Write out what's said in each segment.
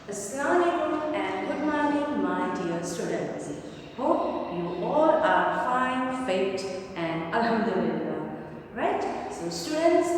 Assalamualaikum and good morning, my dear students. Hope you all are fine, fit, and Alhamdulillah. Right? So, students,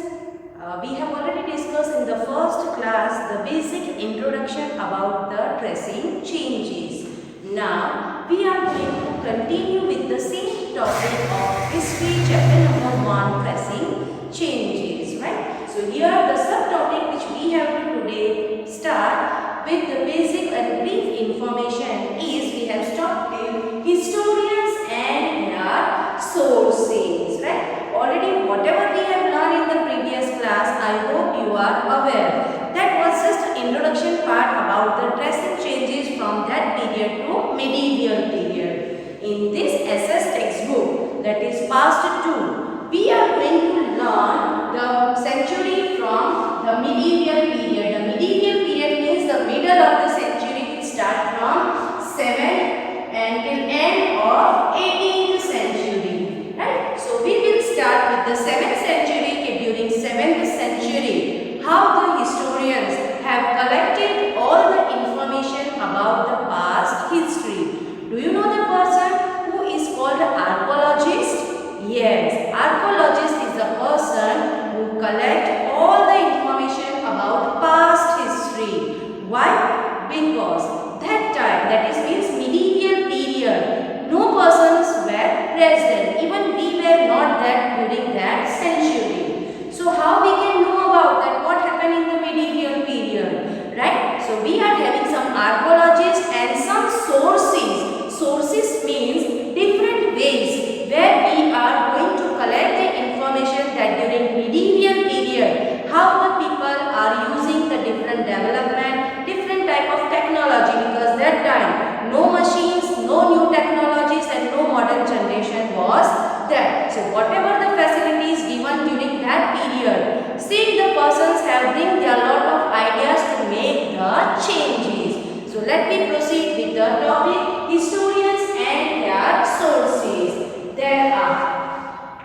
we have already discussed in the first class the basic introduction about the dressing changes. Now, we are going to continue with the same topic of history, chapter number 1, dressing changes. Right? So, here the subtopic which we have to today start with the basic and brief information is we have started historians and their sources, right? Already whatever we have learned in the previous class, I hope you are aware. That was just an introduction part about the dressing changes from that period to medieval period. In this SS textbook, that is past 2, we are going to learn the century from the medieval period. The medieval period means the middle of the century. It starts from 7th until end of 18th century. Right? So we will start with the 7th century. During 7th century, how the historians have collected all the information about the past history. Do you know the person who is called archaeologist? Yes, archaeologist is a person who collects all the information about past history. Why? Because that time, that is means medieval period, no persons were present. Even we were not there during that century. So how we can know about that? What happened in the medieval period? Right? So we are having some archaeologists and some sources. Sources means different ways where we are going to collect the information that during medieval period how the people are using the different development, different type of technology, because that time no machines, no new technologies and no modern generation was there. So whatever the facilities given during that period, still the persons have bring their lot of ideas to make the changes. So let me proceed with the topic historians and their sources. There are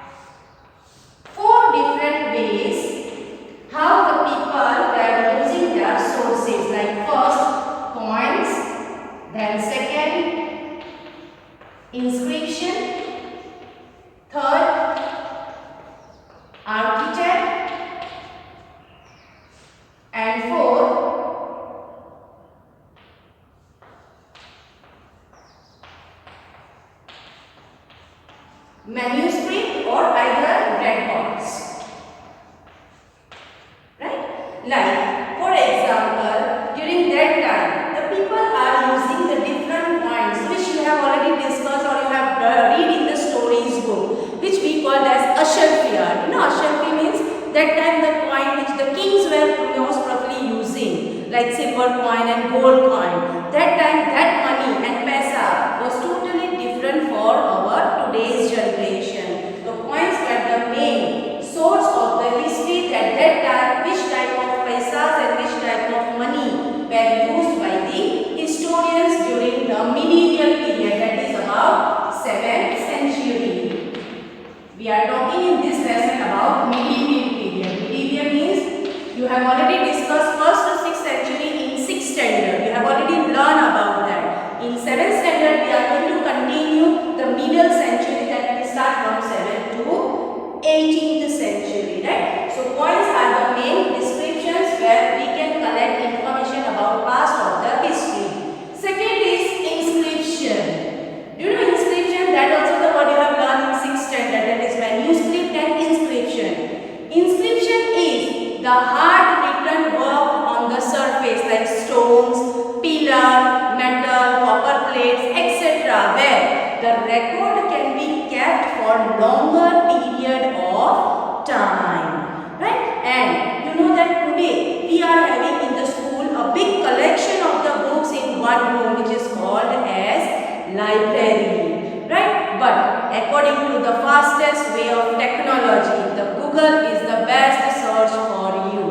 4 different ways how the people were using their sources. Like first, coins, then second, inscription, third, architect, and fourth, manuscript or either records. Right? Like, for example, during that time, the people are using the different coins which you have already discussed or you have read in the stories book, which we call as Ashalfiyat. You know, Ashalfi means that time the coin which the kings were most probably using, like silver coin and gold coin. That time, that money and paisa was totally different for our today's generation. The coins were the main source of the history at that time, which type of paisas and which type of money were used by the historians during the medieval period, that is about 7th century. We are talking in this lesson about medieval period. Medieval means you have already discussed 1st to 6th century in 6th standard. You have already learned about that. In 7th standard, we are going to continue the middle century, that will start from 7th to 18th century. Right? So coins are the main descriptions where we can collect information about past of the history. Second is inscription. Do you know inscription? That also the word you have learned in 6th standard, that is manuscript and inscription. Inscription is the hard written work on the surface like stones, pillar, metal, copper plates, etc. where the record can be kept for longer period of time. Right? And you know that today we are having in the school a big collection of the books in one room, which is called as library. Right? But according to the fastest way of technology, the Google is the best search for you.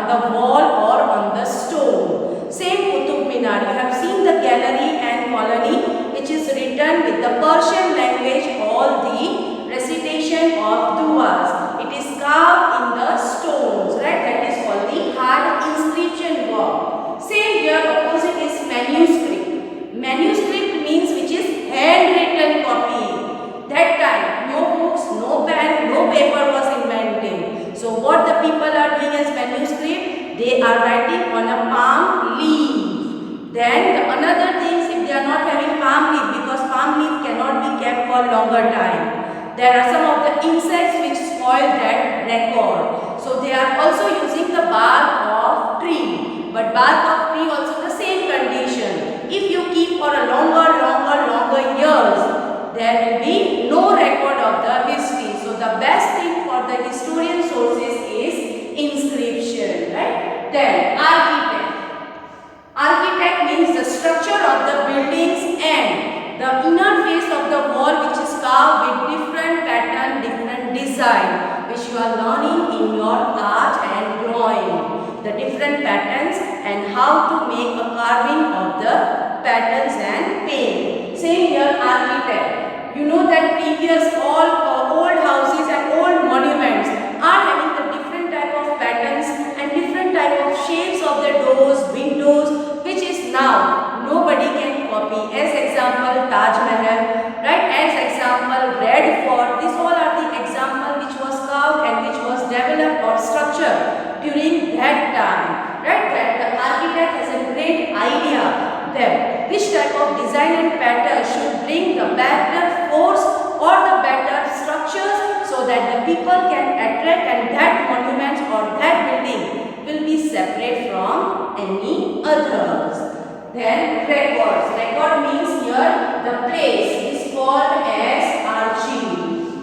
the wall or on the stone. Same Qutub Minar. You have seen the gallery and colony which is written with the Persian language, all the recitation of duas. It is carved in the stones, right? That is called the hard inscription work. Same here, opposite is manuscript. Manuscript means which is handwritten copy. That time, no books, no pen, no paper was invented. So what the people are doing as manuscript? They are writing on a palm leaf. Then another thing, if they are not having palm leaf, because palm leaf cannot be kept for longer time. There are some of the insects which spoil that record. So they are also using the bark of tree. But bark of tree also the same condition. If you keep for a longer years, there will be no record of the history. So the best thing for the historian sources is inscription, right? Then architect. Architect means the structure of the buildings and the inner face of the wall which is carved with different pattern, different design, which you are learning in your art and drawing. The different patterns and how to make a carving of the patterns and paint. Same here, architect. You know that previous all old houses and old monuments are having the different type of patterns and different type of shapes of the doors, windows, which is now nobody can copy. As example, Taj Mahal, right? As example, Red Fort. These all are the example which was carved and which was developed or structured during that time, right? That the architect has a great idea that which type of design and pattern should bring the better force or the better structures so that the people can attract and that monuments or that building will be separate from any others. Then records. Record means here the place is called as archive.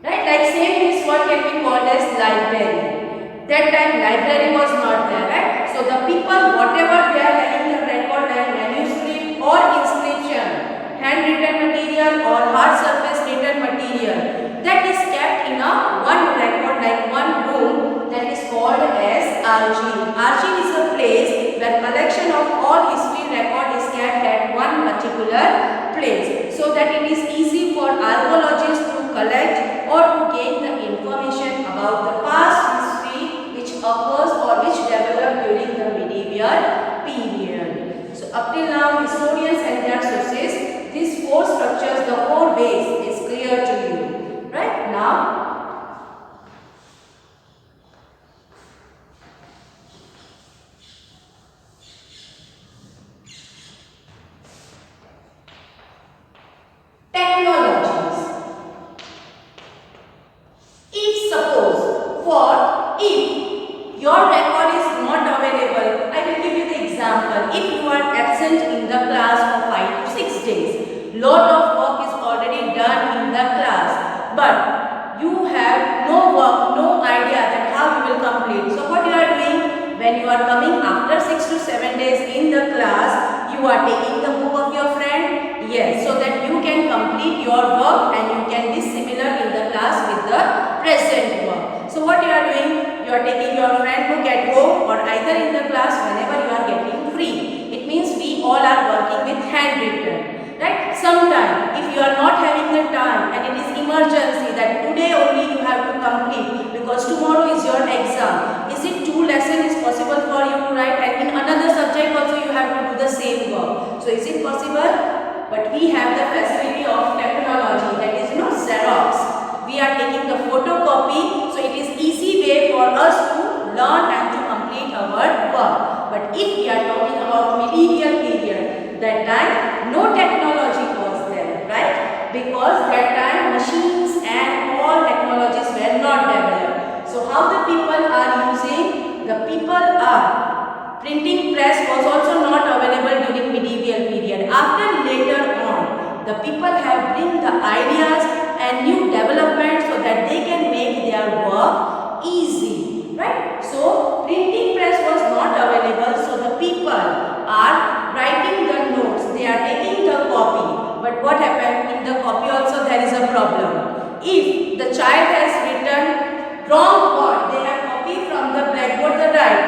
Right? Like same is what can be called as library. That time library was not there, right? So the people whatever they are having the record like manuscript or inscription, handwritten material or hard surface written material, that is kept in a one record like one room, that is called as archive. Archive is a place where collection of all history record is kept at one particular place, so that it is easy for archaeologists to collect or to gain the information about the past history which occurs or which developed during the medieval period. So up till now, historians and their sources, these four structures, the four ways is clear to you. Right now, technologies. If suppose, what if your record is not available, I will give you the example. If you are absent in the class for 5 to 6 days, lot of work is already done in the class, but you have no work, no idea that how you will complete. So what you are doing when you are coming after 6 to 7 days in the class, you are taking the book of your friend, yes, so that you can complete your work and you can be similar in the class with the present work. So what you are doing, you are taking your friend book at home or either in the class whenever you are getting free. It means we all are working with handwritten, right? Sometime if you are not having the time and it is emergency that today only you have to complete because tomorrow is your exam, is it 2 lessons is possible for you to write and in another subject also you have to do the same work? So is it possible? But we have the facility of technology, that is Xerox. We are taking the photocopy, so it is easy way for us to learn and to complete our work. But if we are talking about medieval period, that time no technology was there, right? Because that time machines and all technologies were not developed. So how the people are using? The people are printing press was also not available during medieval period. After later on, the people have bring the ideas and new developments so that they can make their work easy, right? So printing press was not available, so the people are writing the notes, they are taking the copy. But what happened? In the copy also there is a problem. If the child has written wrong word, they have copied from the blackboard the right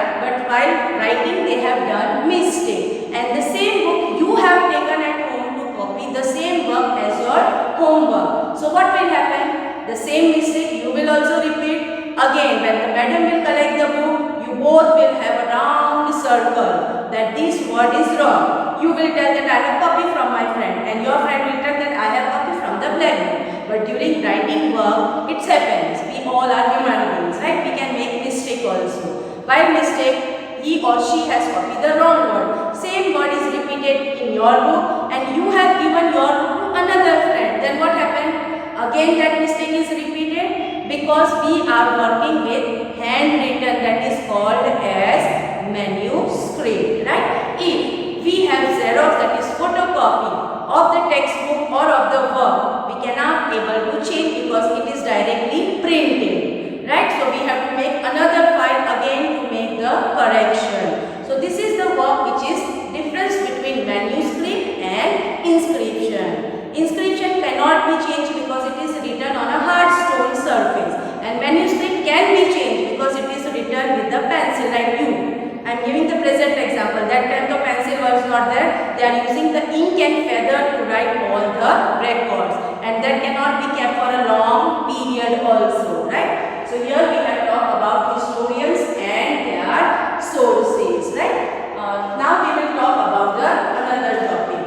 Again, when the madam will collect the book, you both will have a round circle that this word is wrong. You will tell that I have copy from my friend, and your friend will tell that I have copy from the blackboard. But during writing work, it happens. We all are human beings, right? We can make mistake also. By mistake, he or she has copied the wrong word. Same word is repeated in your book, and you have given your book to another friend. Then what happened? Again that mistake is repeated because we are working with handwritten, that is called as manuscript, right? If we have Xerox, that is photocopy of the textbook or of the work, we cannot able to change because it is directly printed, right? So we have to make another file again to make the correction. So this is the work which is difference between manuscript and inscription. Inscription cannot be changed because it is written on a hard stone surface, and manuscript can be changed because it is written with the pencil, like you. I am giving the present example. That time the pencil was not there. They are using the ink and feather to write all the records, and that cannot be kept for a long period also, right? So here we have talked about historians and their sources, right? Now we will talk about the another topic.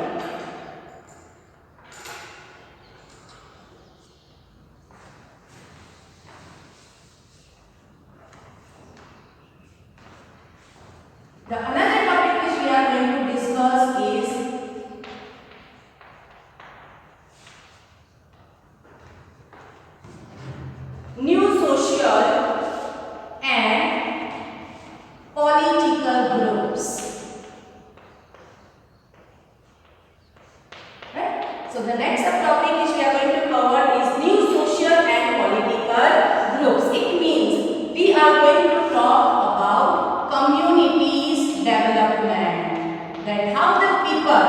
The another topic which we are going to discuss is new social and political groups. Right? So the next subtopic which we are going to cover is new social and political groups. It means we are going to talk about communities development, that how the people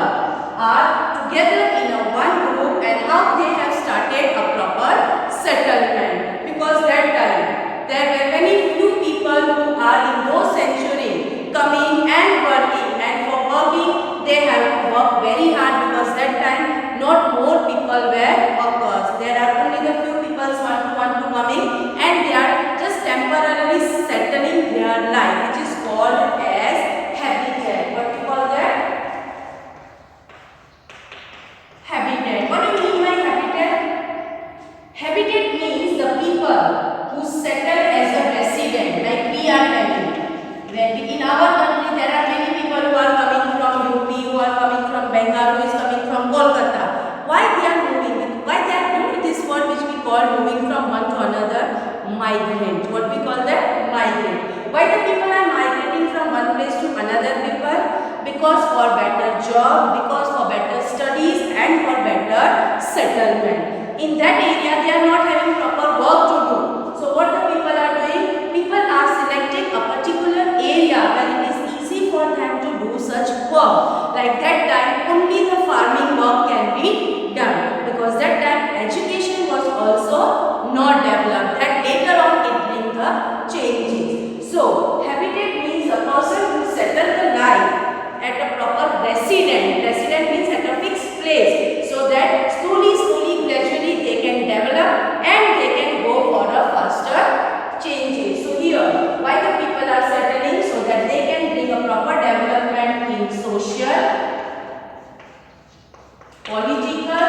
are together in a one group and how they have started a proper settlement. Because that time there were very few people who are in those century coming and working, and for working they have to work very hard because that time not more people were workers. There are only the few people one to coming, and they are just temporarily settling their life, which is called as habitat. What we call that? Habitat. What do you mean by habitat? Habitat means the people who settle as a resident, like we are having. In our country there are many people who are coming from UP, who are coming from Bengal, who is coming from Kolkata. Why they are moving? Why they are doing this word which we call moving from one to another? Migrant. What we call that? Migrant. Why the people are migrating from one place to another people? Because for better job, because for better studies, and for better settlement. In that area they are not having proper work to do. So what the people are doing? People are selecting a particular area where it is easy for them to do such work. Like that time only the farming work can be done, because that time education was also not developed. That later on it brings the changes. So habitat means a person who settle the life at a proper resident. Resident means at a fixed place, so that slowly gradually they can develop and they can go for a faster changes. So here why the people are settling? So that they can bring a proper development in social, political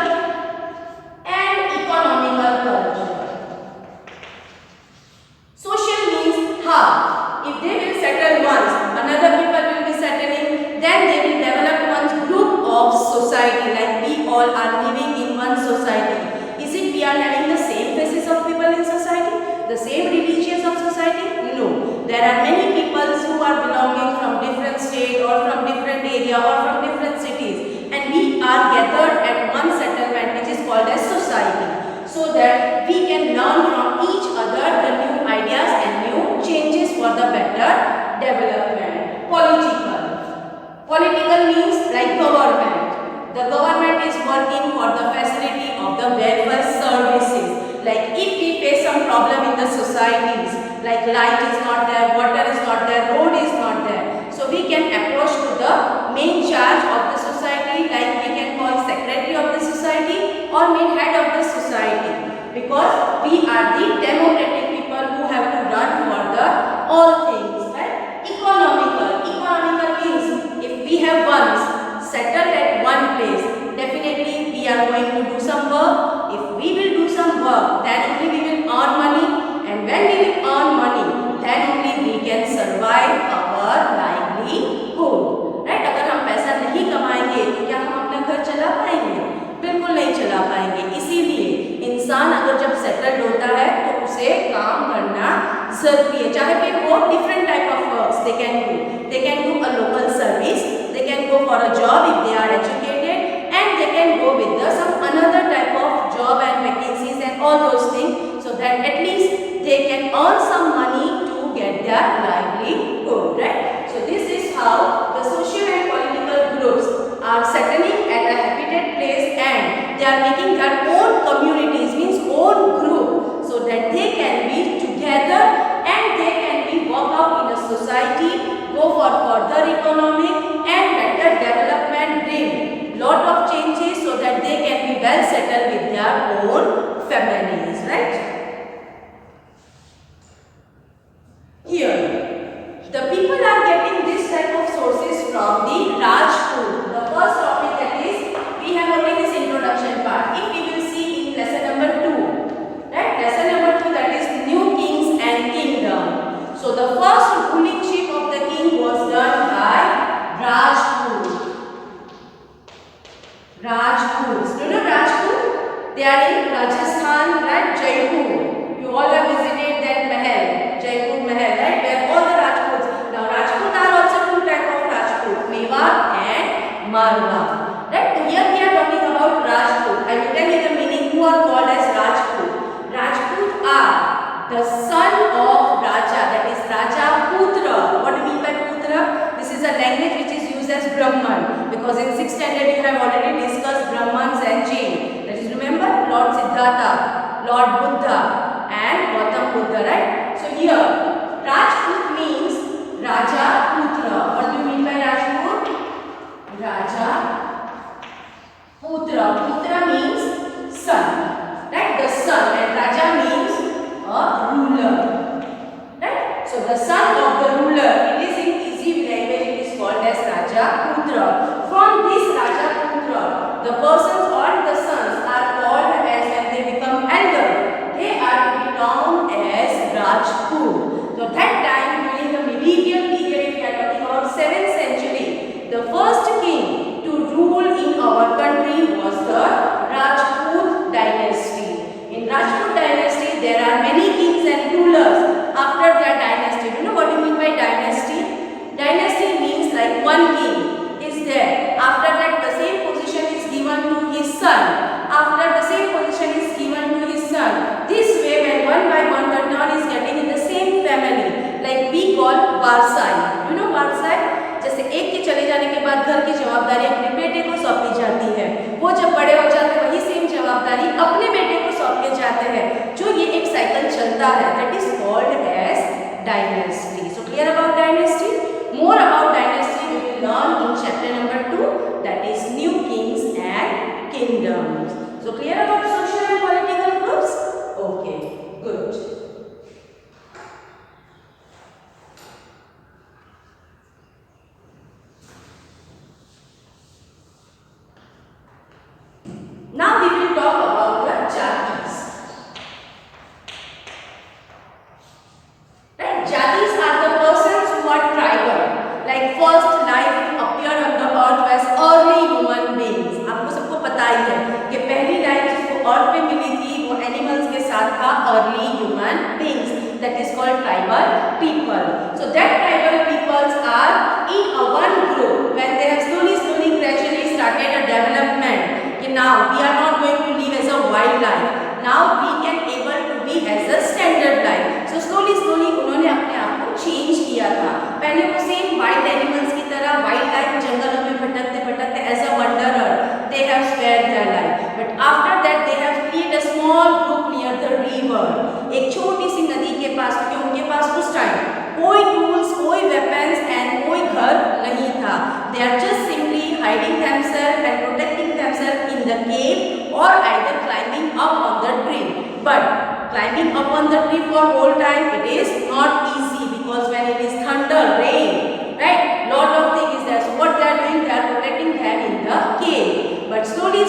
and economical culture. Social means how? If they will settle once, another people will be settling, then they will develop one group of society, like we all are living in one society. Is it we are having the same faces of people in society? The same religions of society? No. There are many people who are belonging from different state or from different area or from different cities, and we are gathered at one settlement which is called as society, so that we can learn from each other the new ideas and new changes for the better development. Political means like government. The government is working for the facility of the welfare services. Like if we face some problem in the societies, like light is not there, water is not there, road is not there, so we can approach to the main charge of the society, like we can call secretary of the society or main head of the society, because we are the democratic people who have to सर्व चाहे पे वो different type of works they can do a local service, they can go for a job if they are educated, and they can go with the some another type of job and vacancies and all those things, so that at least they can earn some money to get their livelihood, right? So this is how the social and political groups are settling at a habitat place, and they are making their own communities, means own group, so that they can be together and they can be work out in a society, go for further economic and better development, bring lot of changes so that they can be well settled with their own families, right? Here, the people are getting this type of sources from the Rajput. The first topic, that is, we have only this introduction part. If we will see in lesson number 2, right? Lesson number 2, that is new kings and kingdom. So the first rulingship of the king was done by Rajput. Rajputs. Do you know Rajput? They are in Rajasthan, right? Jaipur. You all have visited that Mahal. Jaipur Mahal, right? Where all the Rajputs. Now Rajput are also two type of Rajput, Mewar and Marwar. Right? So here we are talking about Rajput. I will tell you the meaning. Who are called as Rajput? Rajput are the son of Raja, that is Raja Putra. What do you mean by Putra? This is a language which is used as Brahman, because in 6th standard you have already discussed Brahmans and Jain. That is, remember, Lord Siddhartha, Lord Buddha and Gautam Buddha, right? So here, Rajput means Raja Putra. What do you mean by Rajput? Raja Putra. Putra means son, right? The son, and Raja means a ruler, right? So the son of the ruler, it is in easy language, it is called as Raja Putra. From this Raja Putra, the persons or the sons are called as, when they become elder, they are to be known as Rajput. So that time, during the medieval period, if we are talking about 7th century, the first king to rule in our country was the Rajput dynasty. In Rajput dynasty, there are many kings and rulers after their dynasty. Do you know what you mean by dynasty? Dynasty means like one king is there. After that, the same position is given to his son. After the same position is given to his son. This way, when one by one the turn is getting in the same family, like we call वारसाई. You know वारसाई? जैसे एक के चले जाने के बाद घर की जवाबदारी अपने बेटे को सौंपी जाती है, वो जब बड़े हो जाते हैं वही सेम जवाबदारी अपने बेटे को सौंपे जाते हैं, जो ये एक साइकिल चलता है, that is called as dynasty. So clear about dynasty? More about dynasty we will learn in chapter number 2, that is new kings and kingdoms. So clear about social and political groups? Okay, good. Now we will talk about the jatis. Right? Jatis are the persons who are tribal. Like first life appeared on the earth as early human beings. आपको सबको पता ही है कि पहली life जिसको अर्थ पे मिली थी वो एनिमल्स के साथ था, early human beings. That is called tribal people. So that tribal peoples are in a one group when they have slowly, gradually started a development. Now we are not going to live as a wildlife. Now we can able to be as a standard life. So slowly उन्होंने अपने आप को change किया था. पहले वो same wild animals की तरह वाइल्ड लाइफ जंगलों में भटकते as a wanderer they have spared their life. But after that they have created a small group near the river. एक छोटी सी नदी के पास, क्योंकि उनके पास उस टाइम कोई टूल्स, कोई वेपन्स एंड कोई घर नहीं था. They are just simply hiding themselves and protecting themselves in the cave or either climbing up on the tree. But climbing up on the tree for whole time, it is not easy, because when it is thunder, rain, right, lot of things is there. So what they are doing, they are protecting them in the cave. But slowly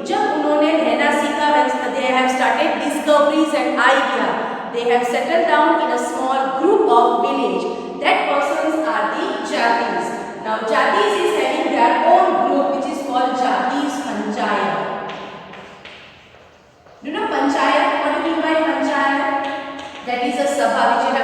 जब उन्होंने रहना सीखा, when they have started discoveries and idea, they have settled down in a small group of village. That persons are the jatis. Now jatis is having their own group which is called jatis panchayat. Do you know panchayat? What do you mean by panchayat? That is a sabha which you have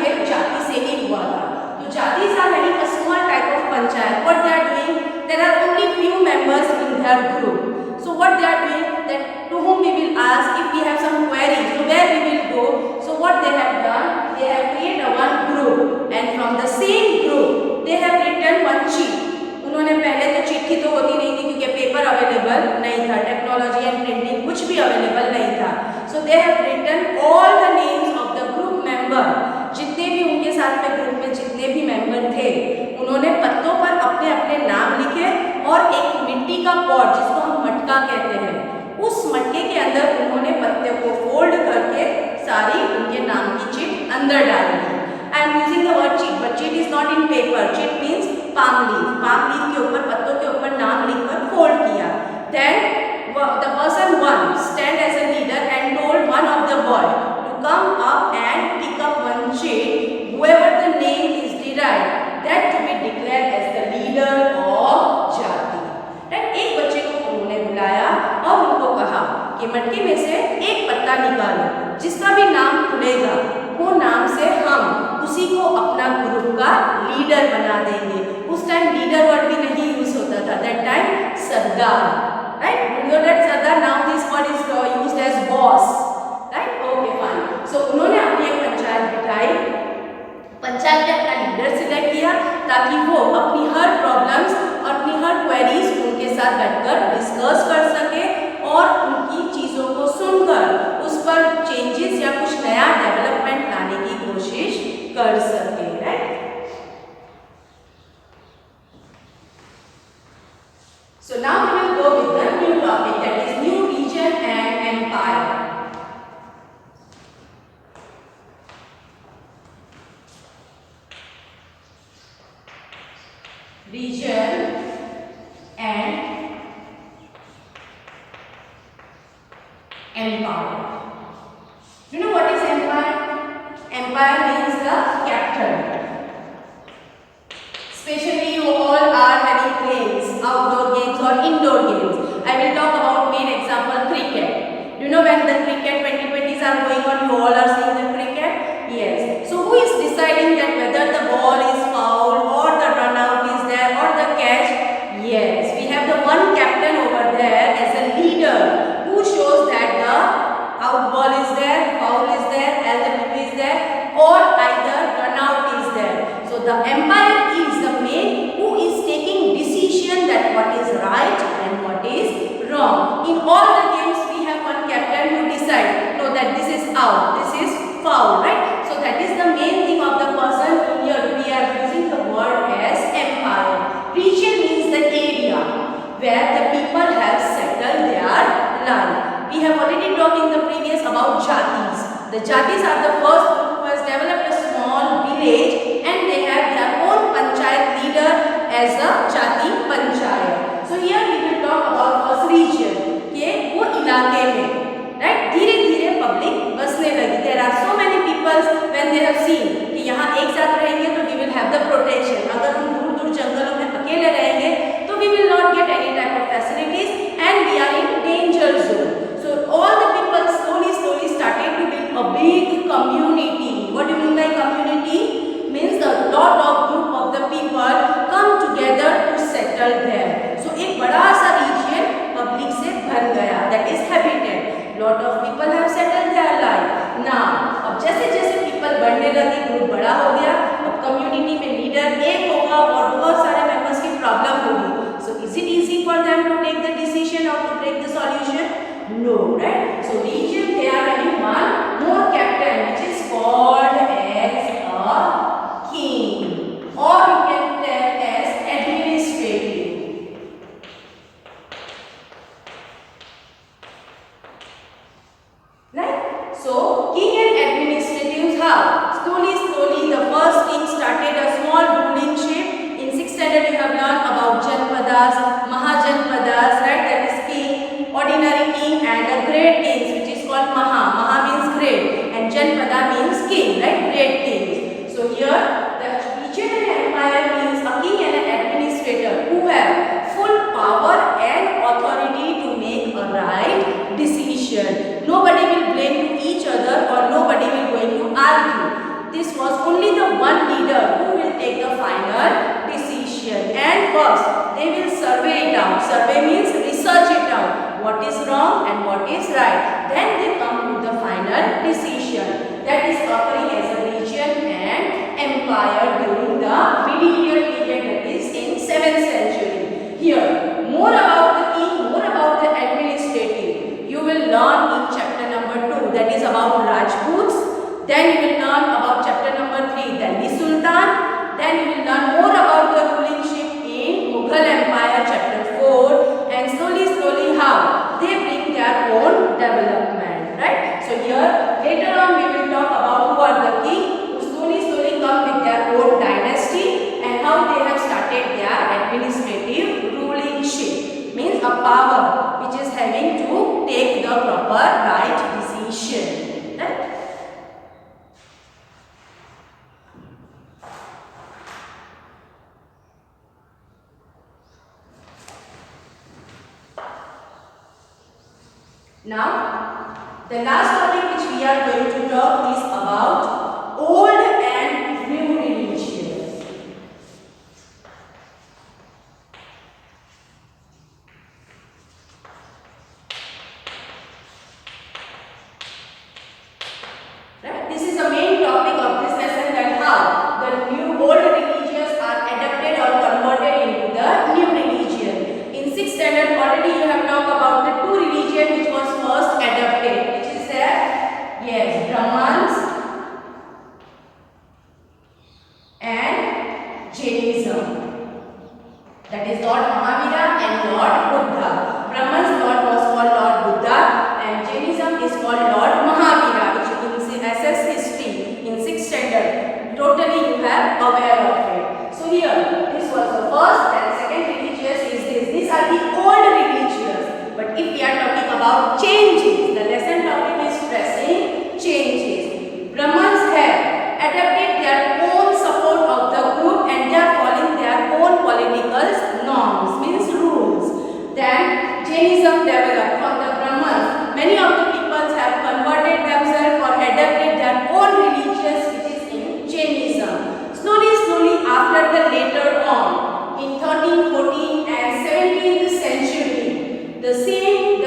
परिचय जाति से ही हुआ था। तो जातिज are having a small type of panchayat. What they are doing? There are only few members in their group. So what they are doing, that to whom we will ask if we have some query, so where we will go. So what they have done, they have created a one group and from the same group they have written one sheet. उन्होंने पहले तो चिट्ठी तो होती नहीं थी क्योंकि paper available नहीं था, टेक्नोलॉजी एंड प्रिंटिंग कुछ भी अवेलेबल नहीं था. So they have written all the names of the group member. जितने भी उनके साथ में ग्रुप में जितने भी मेंबर थे उन्होंने पत्तों पर अपने अपने नाम लिखे और एक मिट्टी का पॉट जिसको हम मटका कहते हैं उस मटके के अंदर उन्होंने पत्ते को फोल्ड करके सारी उनके नाम की चिट अंदर डाल दी. I am using the word chit but chit is not in paper. Chit means palm leaf के ऊपर पत्तों के ऊपर नाम लिखकर फोल्ड किया. Then the person one stand as a leader and told one of the boy to come up and pick up one sheet. Whoever the name is derived that to be declared as the leader of जाति. Right? एक बच्चे को उन्होंने बुलाया और उनको कहा कि मटके में से एक पत्ता निकालो, जिसका भी नाम खुलेगा वो नाम से हम उसी को अपना ग्रुप का लीडर बना देंगे. उस टाइम लीडर वर्ड भी नहीं यूज होता था. That time sardar. Right? You know that sardar. Now this word is used as boss. Right? Okay fine. So उन्होंने अपनी एक पंचायत बिठाई. पंचायत ने अपना लीडर सिलेक्ट किया ताकि वो अपनी हर प्रॉब्लम्स और अपनी हर क्वेरीज उनके साथ बैठकर डिस्कस कर सके और उनकी चीज़ों को सुनकर उस पर चेंजेस या कुछ नया डेवलपमेंट लाने की कोशिश कर सके. Right? So now we will go with the new topic, that is new region and empire. Region and empire. You know what is empire? Empire means the capital. Especially you all are having games, outdoor games or indoor games. I will talk about main example, cricket. You know when the cricket 2020s are going on, you all are seeing the cricket? Yes. So who is deciding that whether the ball is foul or the run out is there or the catch? Yes. We have the one captain over there as a leader who shows that the out ball is there, foul is there, LWP is there or either run out is there. So the empire is the main who is taking decision that what is right and what is wrong. In all the games we have one captain who decide, no, that this is out, this is foul, right? So that is the main thing of the person. Here we are using the word as empire. Region means the area where the people have settled their land. We have already talked in the previous about jatis. The jatis are the first group who has developed a small village and they have their own panchayat leader as a jati panchayat. So here we will talk about first region के वो इलाके में, right? धीरे-धीरे public बसने लगी. There are so many people when they have seen कि यहाँ एक साथ रहेंगे तो we will have the protection. अगर हम दूर-दूर जंगलों में अकेले रहेंगे तो we will not get any type of facilities and we are in danger zone. So all the people slowly started to build a big community. What do you mean by community? Means a lot of group of the people come together to settle there. So एक बड़ा सा region public से भर गया. That is habited. Lot of people have settled their life. Now अब जैसे जैसे people बढ़ने लगे, group बड़ा हो गया. अब community में leader एक होगा और बहुत सारे members की problem होगी. So is it easy for them to take the decision or to take the solution? No, right? So region they are having one more captain which is called as a king or you can tell as administrative. Right? So king and administrative how? Slowly the first king started a small ruling ship. In 6th standard you have learned about Janpadas, Mahajanpadas, right? That is king, ordinary king and a great kings which is called Maha. Maha means great and Janpada means king, right? Great kings. So here the region and empire means a king and an administrator who have full power and authority to make a right decision. Nobody will blame to each other or nobody will going to argue. This was only take the final decision. And first, they will survey it out. Survey means research it out. What is wrong and what is right. Then they come to the final decision. That is occurring as a region and empire during the medieval period, that is in 7th century. Here, more about the king, more about the administrative. You will learn in chapter number 2, that is about Rajputs. Then you will learn about chapter number 3, Delhi Sultan. Then you will learn more about the rulingship in Mughal Empire, chapter 4, and slowly how they bring their own development, right? So here later on we will talk about who are the king who slowly come with their own dynasty and how they have started their administrative rulingship. Means a power which is having to take the proper right decision, right? Now, the last topic which we are going to talk is about old and new religions. Right? This is the main topic of this lesson, that how the new old religions are adapted or converted into the new religion. In 6th standard already you have talked about the two religion which was first adopted, which is there, yes, Brahmans and Jainism. That is Lord Mahavira and Lord Buddha. Brahmans Lord was called Lord Buddha and Jainism is called Lord Mahavira, which you will see SS history in 6th standard. Totally you have aware of it. So here, this was the first and second religious is this. These are the old religions. But if we are talking about changes, the lesson topic is stressing changes. Brahmans have adapted their own support of the group and they are following their own political norms, means rules. Then Jainism developed from the Brahmans. Many of the people have converted themselves or adapted their own religions, which is in Jainism. Slowly after the later on, in 13th, 14th and 17th century, the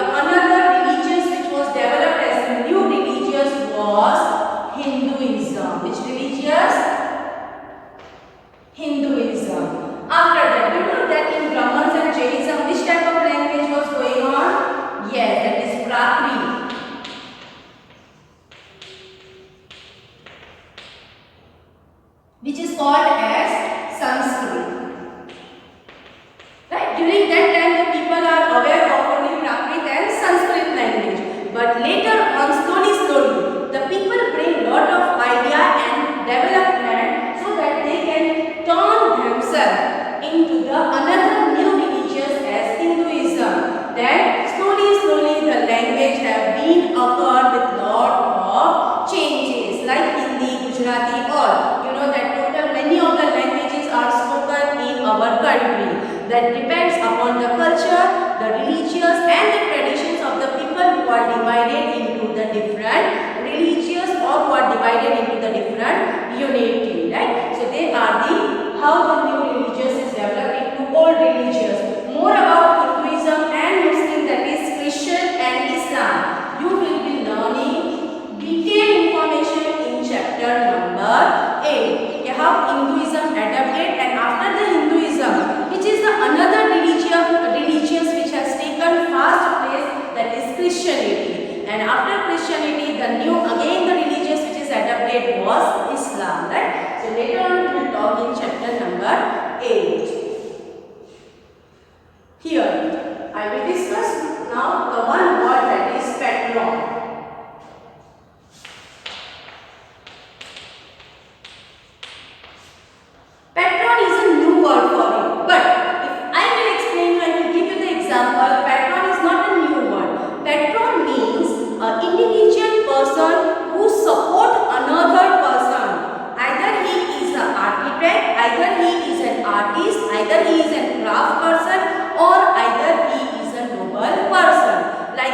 another religions which was developed as a new religious was Hinduism. Which religious? Hinduism. After that, you know that in Brahmans and Jainism, which type of language was going on? Yes, that is Prakrit. Which is called as Sanskrit. Right? During that time, the people are aware of only Prakrit and Sanskrit language. But later on, slowly, the people bring lot of idea and development so that they can turn themselves into the another new religion as Hinduism. Then slowly the language have been occurred with lot of changes like Hindi, Gujarati, all. You know that total many of the languages are spoken in our country. That depends upon the culture, the religious and the traditions of the people who are divided into the different religious or who are divided into the different unity, right? So they are the how the new religious is developed into old religious. More about Hinduism and Muslim, that is Christian and Islam. You will be learning detailed information in chapter number 8. How Hinduism adapted, and after the Hinduism, which is the another religions which has taken first place, that is Christianity. And after Christianity, the new again the religious which is adapted was Islam, right? So later on we will talk in chapter number 8. Here I will discuss now the one word, that is patron. Patron is a new word for you, but if I will explain you, I will give you the example. Patron is not a new word. Patron means an individual person who support another person. Either he is an architect, either he is an artist, either he is a craft person, or either he is a noble person. Like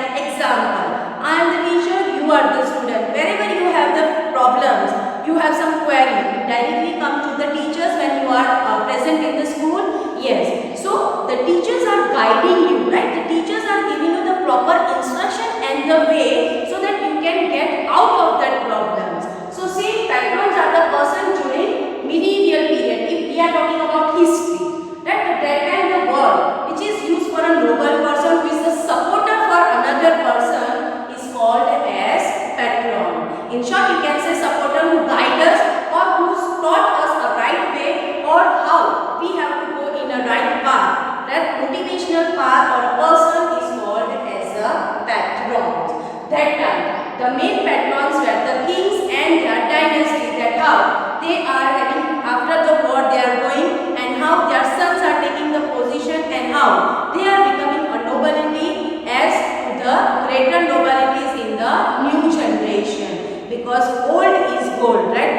gold, right?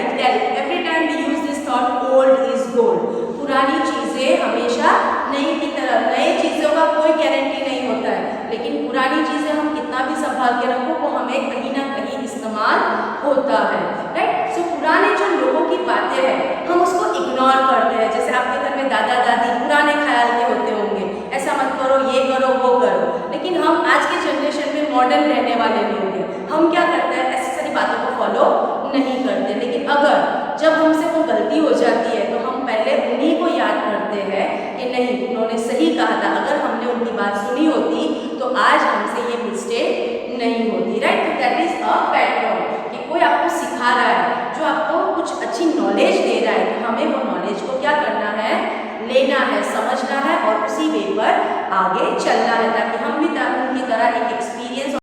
Every time we use this thought, old is gold. पुरानी चीजें हमेशा नई की तरफ, नई चीजों का कोई गारंटी नहीं होता है, लेकिन पुरानी चीजें हम कितना भी संभाल के रखो वो हमें कहीं ना कहीं इस्तेमाल होता है, राइट? सो पुराने जो लोगों की बातें हैं हम उसको इग्नोर करते हैं। जैसे आपके घर में दादा दादी पुराने ख्याल के होते होंगे, ऐसा मत करो, ये करो, वो करो, लेकिन हम आज के जनरेशन में मॉडर्न रहने वाले लोग हैं, हम क्या करते हैं, ऐसी सारी बातों को फॉलो नहीं करते। लेकिन अगर जब हमसे वो गलती हो जाती है तो हम पहले उन्हीं को याद करते हैं कि नहीं, उन्होंने सही कहा था, अगर हमने उनकी बात सुनी होती तो आज हमसे ये मिस्टेक नहीं होती, right? That is a pattern कि कोई आपको सिखा रहा है, जो आपको कुछ अच्छी नॉलेज दे रहा है, तो हमें वो नॉलेज को क्या करना है, लेना है, समझना है और उसी वे पर आगे चलना है, ताकि हम भी उनकी तरह एक एक्सपीरियंस